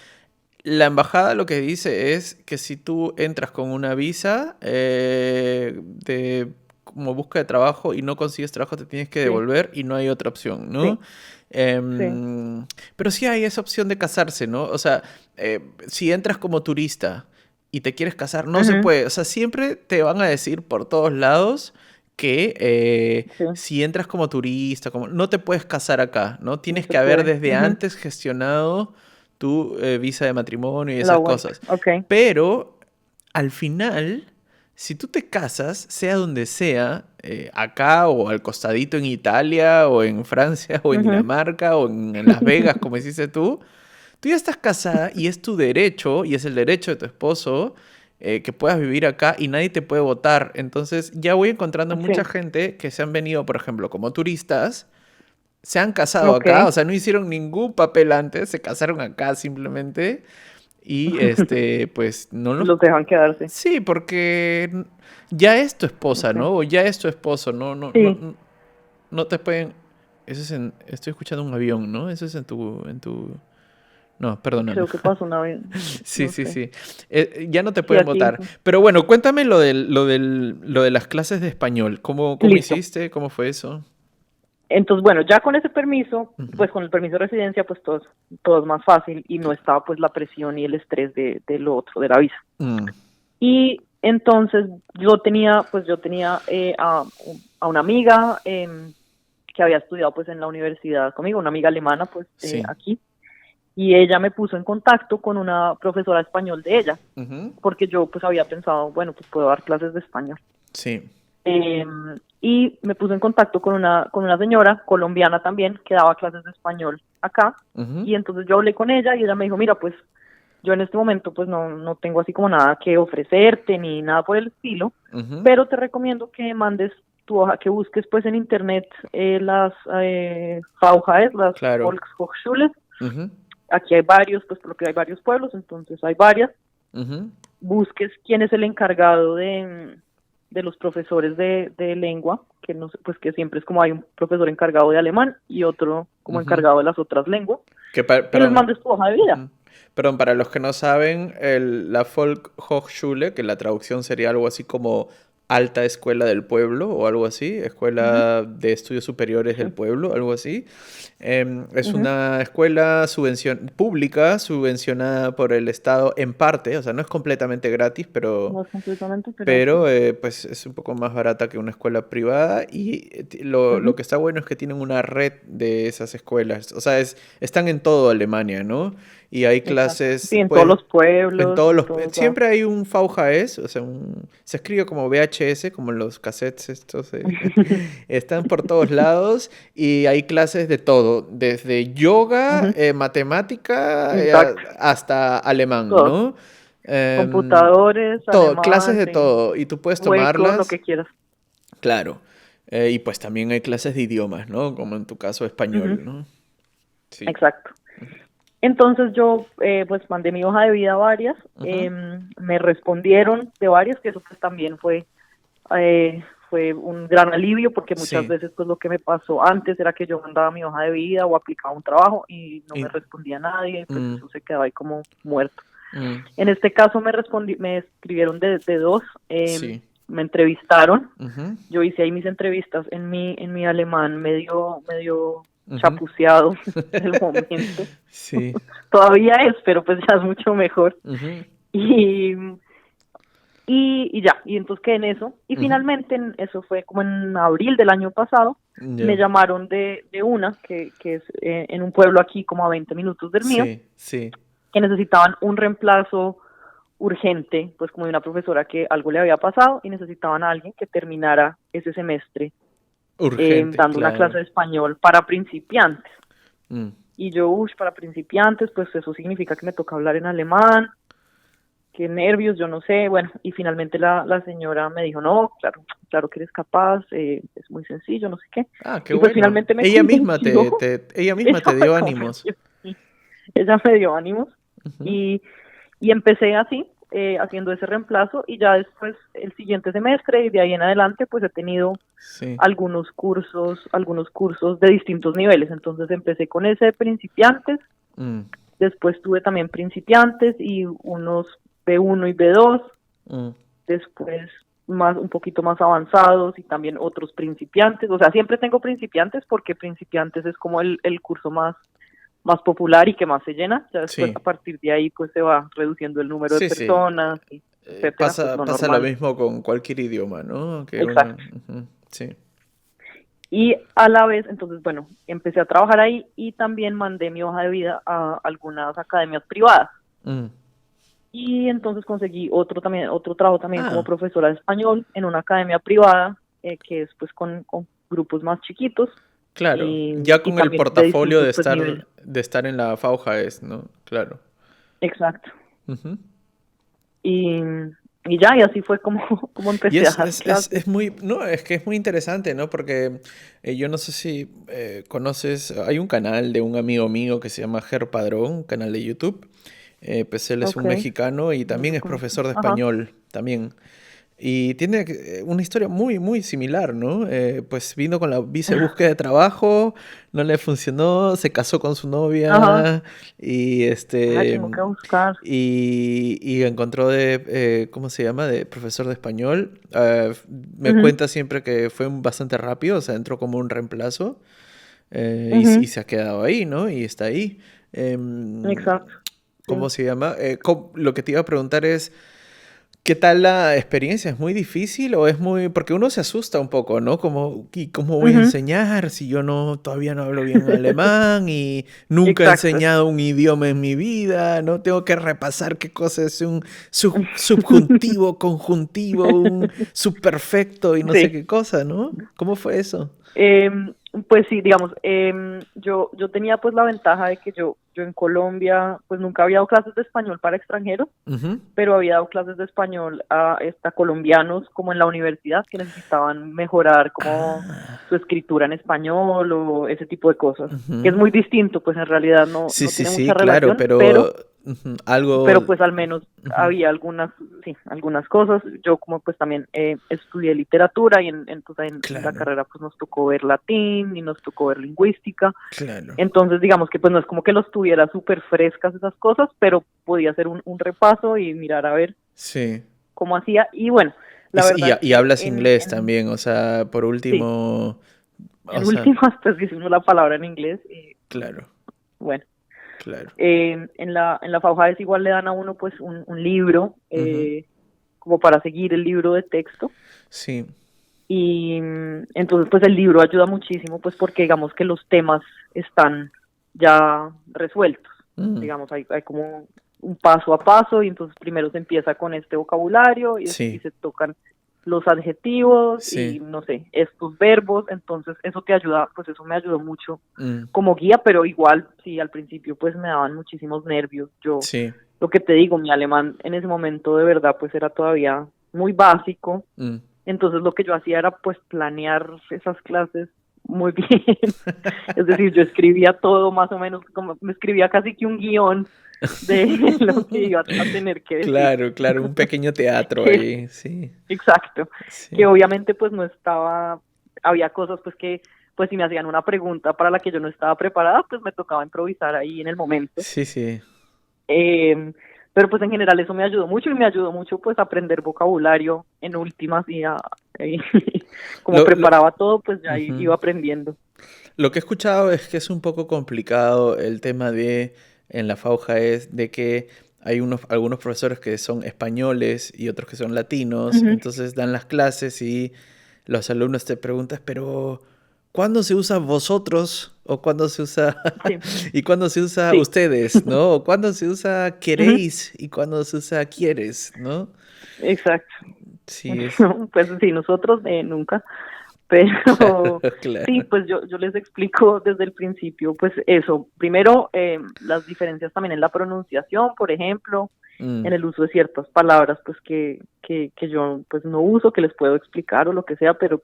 la embajada lo que dice es que si tú entras con una visa de como búsqueda de trabajo y no consigues trabajo, te tienes que sí, devolver y no hay otra opción, ¿no? sí, sí, Pero sí hay esa opción de casarse, ¿no? O sea, si entras como turista y te quieres casar, no se ujú, puede. O sea, siempre te van a decir por todos lados que sí, si entras como turista, como, no te puedes casar acá, ¿no? no Tienes se que haber puede. desde Ujú. antes gestionado tu visa de matrimonio y La esas vuelta, cosas. ok. Pero al final, si tú te casas, sea donde sea, acá o al costadito en Italia o en Francia o en Ujú. Dinamarca o en Las Vegas, como hiciste tú ya estás casada y es tu derecho y es el derecho de tu esposo que puedas vivir acá y nadie te puede votar. Entonces ya voy encontrando Ok, mucha gente que se han venido, por ejemplo, como turistas, se han casado ok. acá, o sea, no hicieron ningún papel antes, se casaron acá simplemente y pues no Y los... los dejan quedarse. Sí, porque ya es tu esposa, Ok. ¿no? O ya es tu esposo, Sí, no te pueden... Eso es en... Estoy escuchando un avión, ¿no? Eso es en tu... No, perdóname. creo que pasó una vez, Sí, no sí, sé. sí. Ya no te Sí, pueden aquí. votar. Pero bueno, cuéntame lo de las clases de español. ¿Cómo Listo. hiciste? ¿Cómo fue eso? Entonces, bueno, ya con ese permiso, Ujú. pues con el permiso de residencia, pues todo es más fácil y no estaba pues la presión y el estrés de lo otro, de la visa. Mm, Y entonces yo tenía a una amiga que había estudiado pues en la universidad conmigo, una amiga alemana pues sí. aquí, y ella me puso en contacto con una profesora de español de ella, Ujú. porque yo pues había pensado, bueno, pues puedo dar clases de español. Sí. Eh, y me puso en contacto con una señora colombiana también que daba clases de español acá, Ujú, y entonces yo hablé con ella y ella me dijo, mira, pues yo en este momento pues no tengo así como nada que ofrecerte ni nada por el estilo, ujú. pero te recomiendo que mandes tu hoja, que busques pues en internet las VHS, las Claro. Volkshochschulen. Ujú, Aquí hay varios, pues porque hay varios pueblos, entonces hay varias. ujú, Busques quién es el encargado de los profesores de lengua, que no sé, pues que siempre es como hay un profesor encargado de alemán y otro como ujú. encargado de las otras lenguas, y les Perdón. mandes tu hoja de vida. Ujú. Perdón, para los que no saben, la Volkshochschule, que la traducción sería algo así como Alta Escuela del Pueblo o algo así, Ujú, Escuela de Estudios Superiores sí, del Pueblo, algo así. Es ujú, una escuela pública subvencionada por el Estado en parte, o sea, no es completamente gratis, no es completamente, pero sí. pero pues es un poco más barata que una escuela privada y lo Ujú, que está bueno es que tienen una red de esas escuelas. O sea, están en todo Alemania, ¿no? Y hay exacto. Sí, clases, en todos pues, los en pueblos, todos en los... todos lados. Siempre hay un VHS, o sea, se escribe como VHS, como en los cassettes estos. Están por todos lados y hay clases de todo, desde yoga, Ujú, matemática, exacto. hasta alemán, Todo. ¿no? Em, Computadores, todo, clases alemán, de todo. Y tú puedes sueco, lo tomarlas, que quieras. claro. Y pues también hay clases de idiomas, ¿no? Como en tu caso Ujú, español, ¿no? Sí. exacto. Entonces yo pues mandé mi hoja de vida a varias, Ujú. me respondieron de varias, que eso pues también fue un gran alivio porque muchas Sí. veces pues lo que me pasó antes era que yo mandaba mi hoja de vida o aplicaba un trabajo y no me Y- respondía nadie, pues mm, eso se quedaba ahí como muerto. mm, En este caso me escribieron de dos, sí. me entrevistaron, Ujú, yo hice ahí mis entrevistas en mi alemán medio ujú. chapuceado del momento. Sí. Todavía es, pero pues ya es mucho mejor. Ujú, Y, y ya, y entonces quedé en eso. Y ujú. finalmente, eso fue como en abril del año pasado, me Ya. llamaron de una, que es en un pueblo aquí como a 20 minutos del mío, Sí, sí. que necesitaban un reemplazo urgente, pues como de una profesora que algo le había pasado y necesitaban a alguien que terminara ese semestre Urgente, dando una clase claro. de español para principiantes. Mm, Y yo, para principiantes, pues eso significa que me toca hablar en alemán, qué nervios, yo no sé, bueno, y finalmente la señora me dijo, no, claro que eres capaz, es muy sencillo, no sé qué, Ah, qué y pues bueno. finalmente me Ella misma convenció, ella misma ella te me dio ánimos. convenció, sí, ella me dio ánimos, Ujú. y, y empecé así, haciendo ese reemplazo, y ya después, el siguiente semestre, y de ahí en adelante, pues he tenido Sí. algunos cursos de distintos niveles, entonces empecé con ese de principiantes, Mm, después tuve también principiantes y unos B1 y B2, mm. después un poquito más avanzados y también otros principiantes, o sea, siempre tengo principiantes porque principiantes es como el curso más popular y que más se llena, ya después Sí, a partir de ahí pues se va reduciendo el número de sí, sí. personas, y etcétera, pues lo Pasa lo normal. mismo con cualquier idioma, ¿no? Que uno... Exacto. ujú, sí. Y a la vez, entonces, bueno, empecé a trabajar ahí y también mandé mi hoja de vida a algunas academias privadas. Mm. Y entonces conseguí otro trabajo también como Ah, profesora de español en una academia privada, que es pues con grupos más chiquitos claro. y, Ya y con el también de portafolio distintos pues niveles. de estar en la FAUJA es, ¿no? Claro. Exacto. Ujú. Y, ya, y así fue como, como Y empecé a dar clases. es muy, no, es que es muy interesante, ¿no? Porque yo no sé si conoces, hay un canal de un amigo mío que se llama Ger Padrón, un canal de YouTube. Pues él es Ok, un mexicano y no también lo es conozco. profesor de Ajá. español, también. Y tiene una historia muy, muy similar, ¿no? Pues vino con la visa de búsqueda de trabajo, no le funcionó, se casó con su Ajá. novia y Ay, tengo que buscar. y encontró de, ¿cómo se llama? De profesor de español. Me Ujú, cuenta siempre que fue bastante rápido, o sea, entró como un reemplazo y ujú, se ha quedado ahí, ¿no? Y está ahí. Em, exacto. Sí. ¿Cómo se llama? Lo que te iba a preguntar es, ¿qué tal la experiencia? ¿Es muy difícil o es muy...? Porque uno se asusta un poco, ¿no? Como, ¿y cómo voy a Ujú. enseñar si yo no todavía no hablo bien alemán y nunca he Exacto. enseñado un idioma en mi vida, ¿no? Tengo que repasar qué cosa es un subjuntivo, conjuntivo, un subperfecto y no sé Sí. qué cosa, ¿no? ¿Cómo fue eso? Pues sí, digamos, yo tenía pues la ventaja de que yo en Colombia pues nunca había dado clases de español para extranjeros, Ujú. pero había dado clases de español a colombianos como en la universidad que necesitaban mejorar como Ah, su escritura en español o ese tipo de cosas, que es ujú. muy distinto, pues en realidad Sí, no sí, tiene sí, mucha claro, relación, pero ujú, algo... pero pues al menos Ujú. había algunas, sí, algunas cosas. Yo como pues también estudié literatura y pues, en la Claro, carrera pues nos tocó ver latín y nos tocó ver lingüística. claro. Entonces digamos que pues no es como que los tuviera súper frescas esas cosas, pero podía hacer un repaso y mirar a ver Sí. cómo hacía. Y bueno, la verdad es Y que hablas inglés también, o sea, por sí, último, o en sea, últimas pues hicimos la palabra en inglés y claro, bueno. claro. En la FAUJADES igual le dan a uno pues un libro Ujú. como para seguir el libro de texto Sí. y entonces pues el libro ayuda muchísimo pues porque digamos que los temas están ya resueltos, Mm. digamos hay como un paso a paso y entonces primero se empieza con este vocabulario y Sí, se tocan los adjetivos sí. y no sé, estos verbos, entonces eso te ayuda, pues eso me ayudó mucho Mm. como guía, pero igual sí al principio pues me daban muchísimos nervios. Yo Sí. lo que te digo, mi alemán en ese momento de verdad pues era todavía muy básico, Mm. entonces lo que yo hacía era pues planear esas clases muy bien, es decir, yo escribía todo más o menos, como me escribía casi que un guión de lo que iba a tener que decir. Claro, claro, un pequeño teatro que, ahí, sí, exacto, que sí. obviamente pues no estaba, había cosas pues que pues si me hacían una pregunta para la que yo no estaba preparada, pues me tocaba improvisar ahí en el momento. Sí, sí. Eh, pero pues en general eso me ayudó mucho y me ayudó mucho pues a aprender vocabulario en últimas y como Lo, lo, preparaba todo pues ya ujú. iba aprendiendo. Lo que he escuchado es que es un poco complicado el tema de, en la FAUJA es de que hay algunos profesores que son españoles y otros que son latinos, Ujú, entonces dan las clases y los alumnos te preguntan, pero ¿cuándo se usa vosotros? ¿O cuándo se usa sí, y cuándo se usa sí. ustedes, ¿no? ¿O cuándo se usa Ujú, queréis y cuándo se usa quieres, ¿no? exacto. Sí, es Pues sí, nosotros nunca, pero sí, claro. pues yo les explico desde el principio, pues eso, primero las diferencias también en la pronunciación, por ejemplo, Mm, en el uso de ciertas palabras, pues que yo pues no uso, que les puedo explicar o lo que sea, pero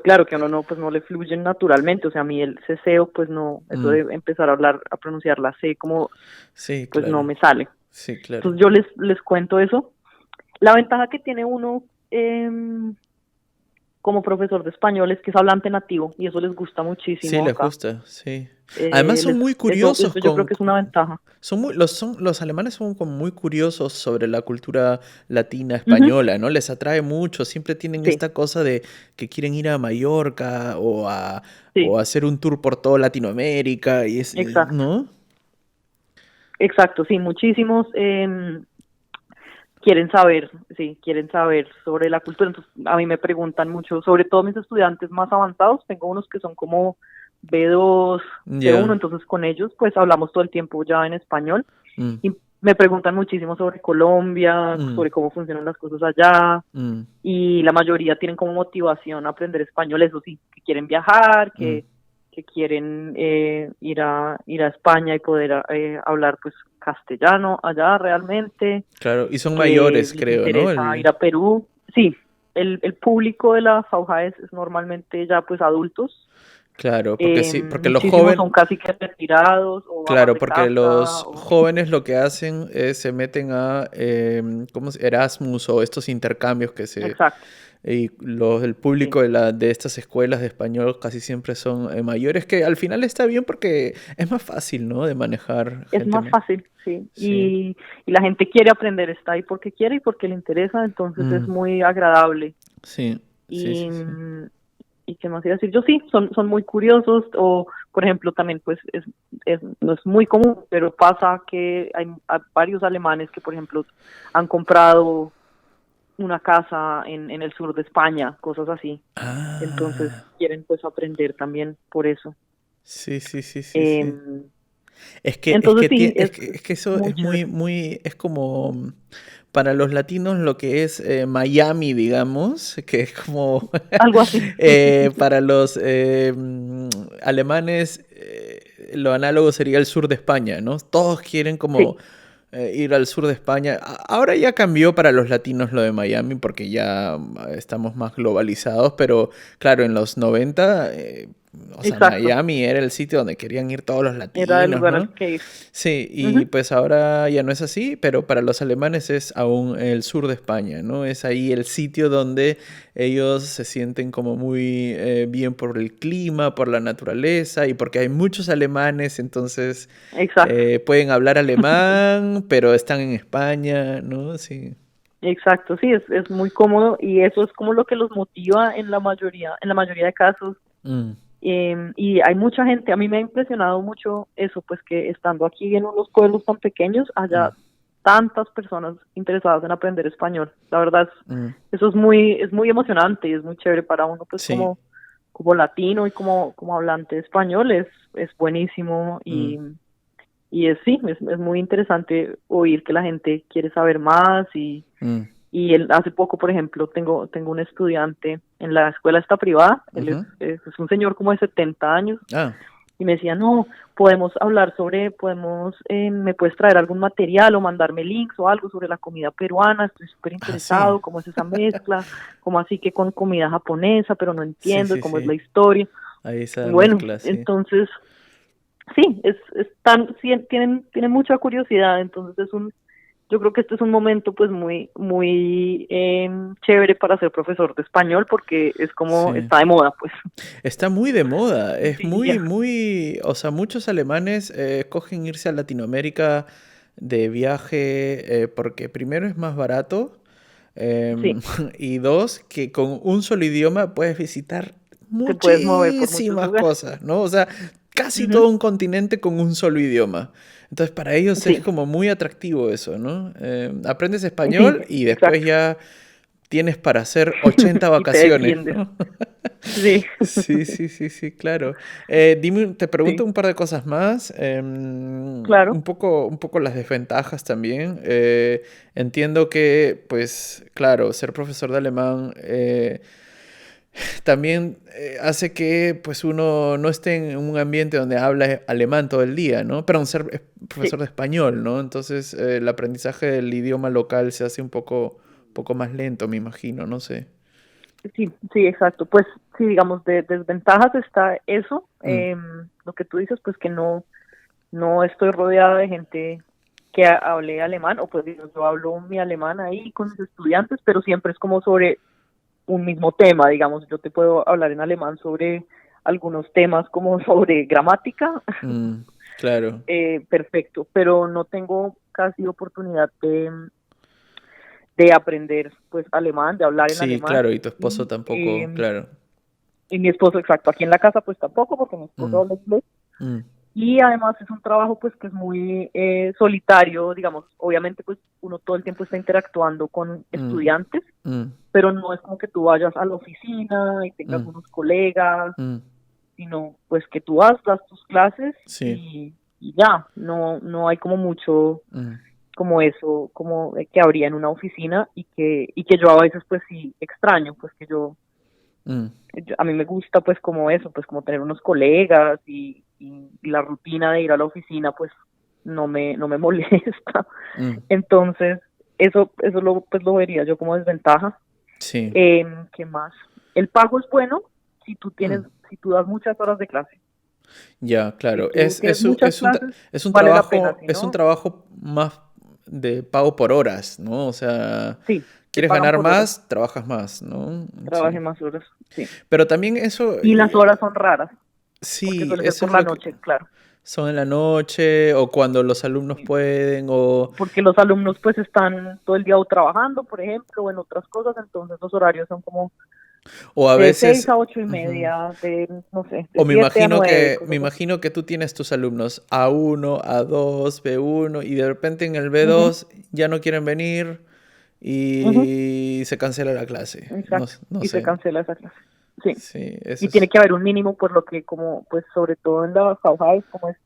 claro que a uno no, pues no le fluyen naturalmente, o sea, a mí el ceseo, pues no, eso mm. de empezar a hablar, a pronunciar la C como, Sí, pues no claro. me sale. Sí, claro. Entonces yo les cuento eso. La ventaja que tiene uno como profesor de español es que es hablante nativo y eso les gusta Sí, muchísimo les acá. gusta, sí. Además son muy curiosos Eso yo creo que es una ventaja. los alemanes son como muy curiosos sobre la cultura latina Ujú, española, ¿no? Les atrae mucho, siempre tienen sí, esta cosa de que quieren ir a Mallorca o sí, a hacer un tour por toda Latinoamérica y exacto. ¿no? Exacto, sí, muchísimos quieren saber, sí, quieren saber sobre la cultura. Entonces, a mí me preguntan mucho, sobre todo mis estudiantes más avanzados, tengo unos que son como B2, C1, Ya. entonces con ellos pues hablamos todo el tiempo ya en español Mm, y me preguntan muchísimo sobre Colombia, mm, sobre cómo funcionan las cosas allá mm, y la mayoría tienen como motivación aprender español, eso sí, que quieren viajar, mm, que quieren ir a España y poder hablar pues castellano allá realmente. Claro, y son mayores, Les creo, ¿no? interesa ir a Perú. Sí, el público de la FAUJA es normalmente ya pues adultos. Claro, porque sí, porque los Muchísimos jóvenes, son casi que retirados o amas claro, de porque casa. los jóvenes lo que hacen es se meten a Erasmus o estos intercambios que se Exacto, y los el sí. público de estas escuelas de español casi siempre son mayores, que al final está bien porque es más fácil, ¿no? De manejar Es gente más más. fácil, sí. Sí. Y la gente quiere aprender, está ahí porque quiere y porque le interesa, entonces es Mm, muy agradable. sí, sí, Y, sí, sí. y qué más iba a decir yo, sí, son muy curiosos, o por ejemplo también pues no es muy común, pero pasa que hay varios alemanes que por ejemplo han comprado una casa en el sur de España, cosas así. Entonces Ah, quieren pues aprender también por eso. sí, sí, sí, sí, sí. Em, Es entonces que, sí, es que eso muy es muy, chévere. muy, es como para los latinos lo que es Miami, digamos, que es como Algo así. para los alemanes lo análogo sería el sur de España, ¿no? Todos quieren como Sí, ir al sur de España. Ahora ya cambió para los latinos lo de Miami porque ya estamos más globalizados, pero claro, en los 90 o sea, exacto. Miami era el sitio donde querían ir todos los Era el latinos, lugar al ¿no? que ir. Sí, y Ujú. pues ahora ya no es así, pero para los alemanes es aún el sur de España, ¿no? Es ahí el sitio donde ellos se sienten como muy bien por el clima, por la naturaleza y porque hay muchos alemanes, entonces Exacto. pueden hablar alemán, pero están en España, ¿no? Sí. Exacto, sí, es muy cómodo y eso es como lo que los motiva en la mayoría de casos. Mm, Y hay mucha gente, a mí me ha impresionado mucho eso, pues que estando aquí en unos pueblos tan pequeños, haya mm, tantas personas interesadas en aprender español. La verdad, mm. eso es muy emocionante y es muy chévere para uno, pues Sí. como latino y como hablante de español, es buenísimo Mm, y sí, es muy interesante oír que la gente quiere saber más mm, hace poco, por ejemplo, tengo un estudiante en la escuela esta privada, él ujú. es un señor como de 70 años, Ah, y me decía, no, podemos hablar me puedes traer algún material o mandarme links o algo sobre la comida peruana, estoy súper sí. interesado, cómo es esa mezcla, cómo así que con comida japonesa, pero no Sí, entiendo sí, cómo es sí. la historia. Ahí esa Bueno, mezcla, sí. entonces, sí, sí, tienen mucha curiosidad, entonces yo creo que este es un momento pues muy chévere para ser profesor de español porque es como Sí. está de moda, pues, Está muy de moda, es muy, diría. muy, o sea, muchos alemanes cogen irse a Latinoamérica de viaje porque primero es más barato Sí, y dos, que con un solo idioma puedes visitar te puedes mover por muchos muchísimas lugares. cosas, ¿no? O sea, casi Ujú. todo un continente con un solo idioma. Entonces, para ellos es Sí, como muy atractivo eso, ¿no? Aprendes sí, español y después exacto. ya tienes para hacer 80 Y te vacaciones, defiendes. ¿no? Sí, Sí, sí, sí, sí, claro. Dime, te pregunto sí, un par de cosas más. claro. Un poco las desventajas también. Entiendo que, pues, claro, ser profesor de alemán también hace que, pues, uno no esté en un ambiente donde habla alemán todo el día, ¿no? Pero ser Sí, profesor de español, ¿no? Entonces, el aprendizaje del idioma local se hace un poco más lento, me imagino, no sé. sí, sí, exacto. Pues sí, digamos, de desventajas está eso, Mm, lo que tú dices, pues que no estoy rodeada de gente que hable alemán, o pues digo, yo hablo mi alemán ahí con mis estudiantes, pero siempre es como sobre un mismo tema, digamos, yo te puedo hablar en alemán sobre algunos temas como sobre gramática, mm, claro. perfecto, pero no tengo casi oportunidad de aprender pues alemán, de hablar en Sí, alemán, claro, y tu esposo y, tampoco, claro. y mi esposo, exacto, aquí en la casa pues tampoco, porque mi esposo Mm, habla inglés. mm, Y además es un trabajo pues que es muy solitario, digamos, obviamente pues uno todo el tiempo está interactuando con mm, estudiantes, mm, pero no es como que tú vayas a la oficina y tengas mm, unos colegas, mm, sino pues que tú das tus clases sí, y ya, no hay como mucho mm, como eso, como que habría en una oficina y que yo a veces pues sí extraño, pues que mm, a mí me gusta pues como eso, pues como tener unos colegas y la rutina de ir a la oficina pues no me molesta. Mm, Entonces, eso pues lo vería yo como desventaja. sí. ¿Qué más? El pago es bueno Mm, si tú das muchas horas de clase. ya, Si claro. tú tienes muchas clases, vale la pena, si Es un no, trabajo más de pago por horas, ¿no? O sea, sí, te quieres pagan ganar por horas, más, trabajas más, ¿no? trabaje Sí. más horas, sí. Pero también eso, Y las horas son raras, porque sí, suele ser eso por es la lo que noche, claro. son en la noche o cuando los alumnos Sí. pueden o, Porque los alumnos pues están todo el día o trabajando, por ejemplo, o en otras cosas, entonces los horarios son como o a de 6 veces, a 8 y ujú. media, no sé, O de 7 a 9 me cosas así. imagino que tú tienes tus alumnos A1, A2, B1 y de repente en el Ujú, B2 ya no quieren venir ujú, y se cancela la clase. No, exacto, no y se sé. cancela esa clase. Sí, Sí, eso y tiene es. que haber un mínimo por lo que como, pues sobre todo en la High, como es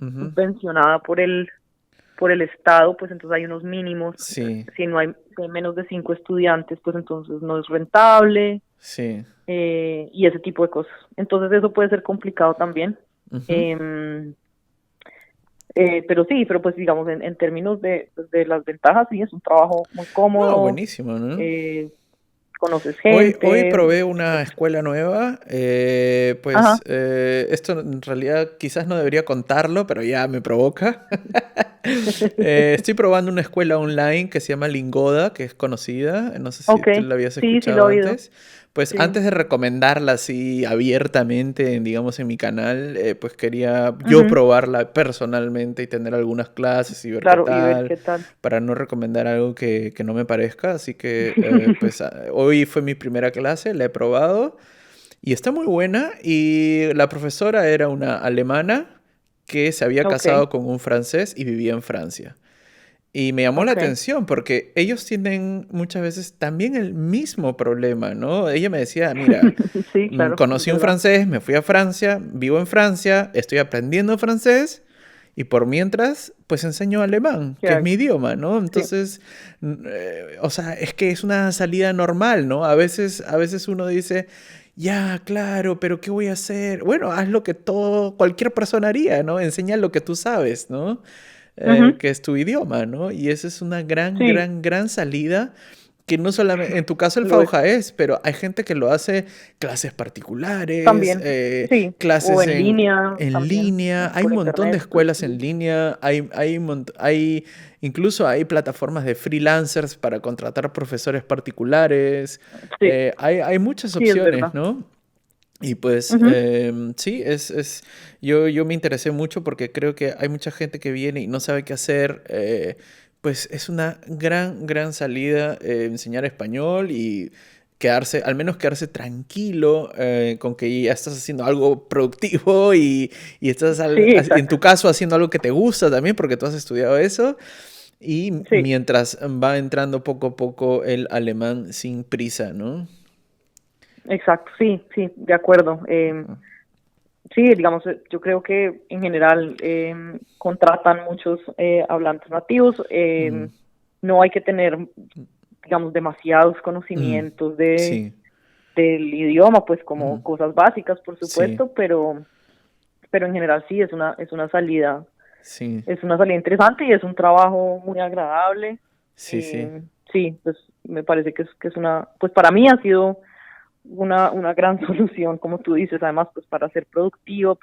Ujú. subvencionada por el Estado, pues entonces hay unos mínimos. Sí, Si hay menos de 5 estudiantes, pues entonces no es rentable, sí. y ese tipo de cosas. Entonces eso puede ser complicado también. Ujú. Em, pero sí, pero pues digamos en términos pues, de las ventajas, sí, es un trabajo muy No, cómodo, buenísimo, ¿no? eh, conoces Hoy gente, probé pues, una escuela nueva, ajá, esto en realidad quizás no debería contarlo, pero ya me provoca. Estoy probando una escuela online que se llama Lingoda, que es conocida, no sé si ok, tú la habías sí, sí lo escuchado he oído, antes. Pues sí, antes de recomendarla así abiertamente, digamos, en mi canal, pues quería yo ujú, probarla personalmente y tener algunas clases y ver qué claro, y ver tal qué tal. para no recomendar algo que no me parezca. Así que hoy fue mi primera clase, la he probado y está muy buena. Y la profesora era una alemana que se había Ok, casado con un francés y vivía en Francia. Y me llamó la ok, atención porque ellos tienen muchas veces también el mismo problema, ¿no? Ella me decía, mira, sí, claro, es conocí un verdad, francés, me fui a Francia, vivo en Francia, estoy aprendiendo francés y por mientras, pues enseño alemán, ¿qué que es hago? mi idioma, ¿no? Sí, Entonces, o sea, es que es una salida normal, ¿no? A veces uno dice, ya, claro, pero ¿qué voy a hacer? Bueno, haz lo que cualquier persona haría, ¿no? Enseña lo que tú sabes, ¿no? ujú, Que es tu idioma, ¿no? Y esa es una sí, gran salida que no solamente, en tu caso el lo es, Fauja es, pero hay gente que lo hace clases particulares, también, sí, o clases en línea, en también, línea, hay un por montón de internet, pues escuelas en sí, línea, incluso hay plataformas de freelancers para contratar profesores particulares, sí, hay muchas sí, es opciones, verdad, ¿no? Y pues ujú, sí, yo me interesé mucho porque creo que hay mucha gente que viene y no sabe qué hacer. Pues es una gran salida enseñar español y quedarse, al menos quedarse tranquilo con que ya estás haciendo algo productivo y estás, sí, en exacto, tu caso, haciendo algo que te gusta también porque tú has estudiado eso. Y sí. mientras va entrando poco a poco el alemán sin prisa, ¿no? Exacto, sí, sí, de acuerdo. Sí, digamos, yo creo que en general contratan muchos hablantes nativos. Mm, No hay que tener, digamos, demasiados mm, conocimientos sí, del idioma, pues como mm, cosas básicas, por sí. supuesto, pero en general sí Sí, es una salida interesante y es un trabajo muy agradable. sí, sí, Sí, pues me parece que es pues para mí ha sido una gran solución, como tú dices, además pues para ser productivo,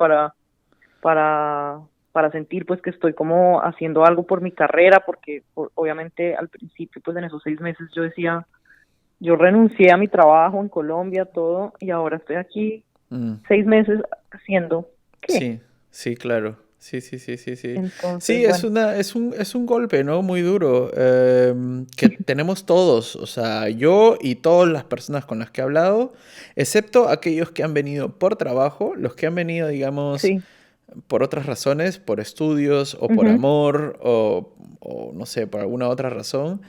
para, para sentir pues que estoy como haciendo algo por mi carrera, porque obviamente al principio pues en esos 6 meses yo decía, yo renuncié a mi trabajo en Colombia, todo, y ahora estoy aquí mm, 6 meses haciendo ¿qué? sí, sí, claro. Sí, sí, sí, sí, sí. Entonces, Sí, bueno, es un golpe, ¿no? Muy duro, que tenemos todos, o sea, yo y todas las personas con las que he hablado, excepto aquellos que han venido por trabajo, los que han venido, digamos, sí, por otras razones, por estudios o por ujú, amor o no sé, por alguna otra razón.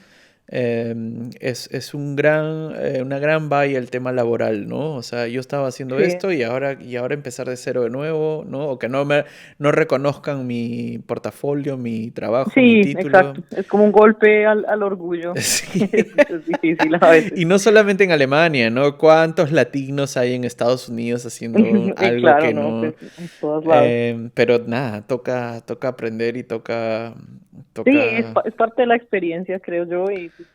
es una gran valla el tema laboral, ¿no? O sea, yo estaba haciendo Sí, esto y ahora empezar de cero de nuevo, ¿no? O que no reconozcan mi portafolio, mi trabajo, mi sí, título. exacto. Es como un golpe al orgullo. Sí. Es difícil a veces. Y no solamente en Alemania, ¿no? ¿Cuántos latinos hay en Estados Unidos haciendo Y algo claro, que no, no? pues en todos lados. Pero nada, toca aprender y Sí, toca... es parte de la experiencia, creo yo, y pues,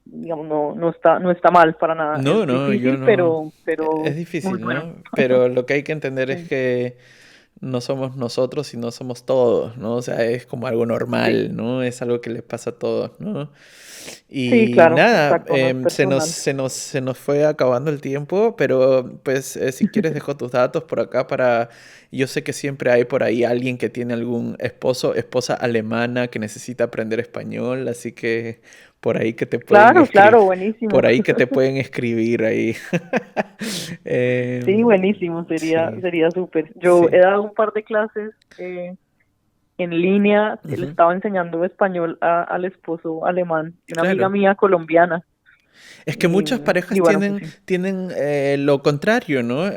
digamos, no está mal para nada. No, Es no, yo difícil, no. pero Es muy difícil, bueno. ¿no? Pero lo que hay que entender es Sí, que no somos nosotros y no somos todos, ¿no? O sea, es como algo sí, normal, ¿no? Es algo que les pasa a todos, ¿no? sí, Y claro, nada, exacto, no es personal. se nos fue acabando el tiempo, pero pues si quieres dejo tus datos por acá para... Yo sé que siempre hay por ahí alguien que tiene algún esposa alemana que necesita aprender español, así que por ahí que te pueden Claro, escribir, claro, buenísimo. por ahí que te pueden escribir ahí. Sí, Em, buenísimo, sí, sería súper. Yo he sí. dado un par de clases en línea, le Ujú. estaba enseñando español al esposo alemán de una amiga Claro. mía colombiana. Es que Y, muchas parejas y bueno, pues sí. tienen lo contrario, ¿no?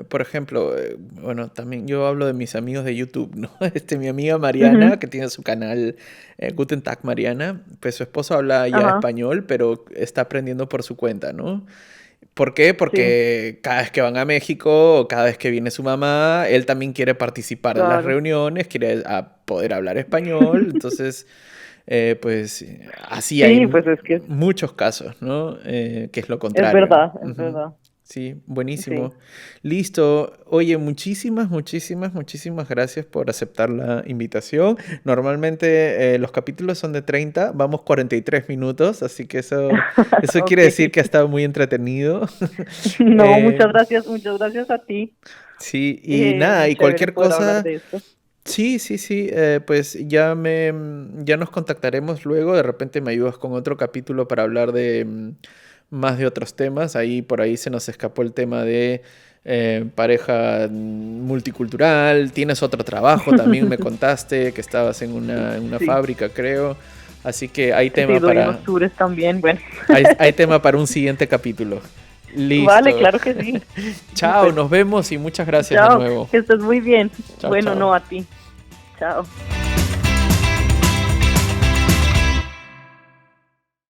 Por ejemplo, bueno, también yo hablo de mis amigos de YouTube, ¿no? Mi amiga Ujú, Mariana, que tiene su canal Guten Tag Mariana, pues su esposo habla ya ajá, español, pero está aprendiendo por su cuenta, ¿no? ¿Por qué? sí, Porque cada vez que van a México o cada vez que viene su mamá, él también quiere participar de las claro. reuniones, quiere poder hablar español, entonces pues así hay Sí, pues es que muchos casos, ¿no? Que es lo contrario. es Ujú. verdad. Sí, Sí. buenísimo. Listo. Oye, muchísimas gracias por aceptar la invitación. Normalmente los capítulos son de 30, vamos 43 minutos, así que eso quiere Ok. decir que ha estado muy entretenido. No, Eh, muchas gracias a ti. sí, y nada, Muy y chévere cualquier poder hablar cosa. de esto. Sí, sí, sí, pues ya nos contactaremos luego, de repente me ayudas con otro capítulo para hablar de más de otros temas, ahí por ahí se nos escapó el tema de pareja multicultural, tienes otro trabajo, también me contaste que estabas en una Sí, fábrica, creo, así que hay sí, tema doy para, unos tours también. Bueno, hay tema para un siguiente capítulo. vale, Listo. claro que sí. Chao, Súper. nos vemos y muchas gracias de Chao, nuevo. que estés muy bien. Chao, Bueno, no chao. a ti. Chao.